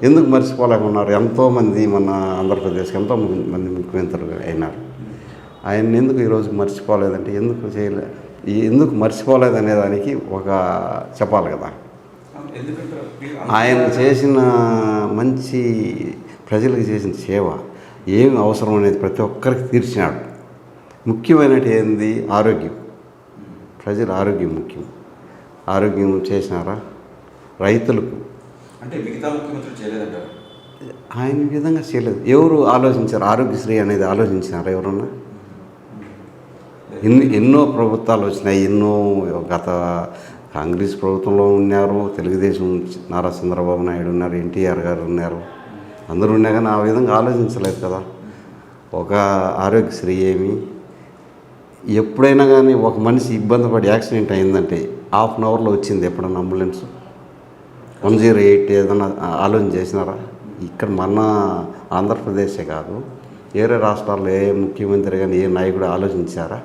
ఎందుకు మర్చిపోలేకున్నారు? ఎంతోమంది మన ఆంధ్రప్రదేశ్కి ఎంతోమంది ముఖ్యమంత్రులు అయినారు. ఆయన ఎందుకు ఈరోజు మర్చిపోలేదంటే ఎందుకు మర్చిపోలేదనే దానికి ఒక చెప్పాలి కదా. ఆయన చేసిన మంచి ప్రజలకు చేసిన సేవ ఏమి అవసరం అనేది ప్రతి ఒక్కరికి తీర్చినాడు. ముఖ్యమైనది ఏంది? ఆరోగ్యం. ప్రజల ఆరోగ్యం ముఖ్యం. ఆరోగ్యం చేసినారా? రైతులకు అంటే మిగతా ముఖ్యమంత్రులు చేయలేదంటారు. ఆయన విధంగా చేయలేదు. ఎవరు ఆలోచించారు? ఆరోగ్యశ్రీ అనేది ఆలోచించినారా ఎవరన్నా? ఎన్నో ప్రభుత్వాలు వచ్చినాయి. ఎన్నో గత కాంగ్రెస్ ప్రభుత్వంలో ఉన్నారు, తెలుగుదేశం నారా చంద్రబాబు నాయుడు ఉన్నారు, ఎన్టీఆర్ గారు ఉన్నారు, అందరూ ఉన్నా కానీ ఆ విధంగా ఆలోచించలేదు కదా. ఒక ఆరోగ్యశ్రీ ఏమి ఎప్పుడైనా కానీ ఒక మనిషి ఇబ్బంది పడి యాక్సిడెంట్ అయిందంటే హాఫ్ అన్ అవర్లో వచ్చింది ఎప్పుడన్నా అంబులెన్స్? 108 ఏదైనా ఆలోచన చేసినారా? ఇక్కడ మన ఆంధ్రప్రదేశే కాదు, వేరే రాష్ట్రాల్లో ఏ ముఖ్యమంత్రి కానీ ఏ నాయకుడు ఆలోచించారా?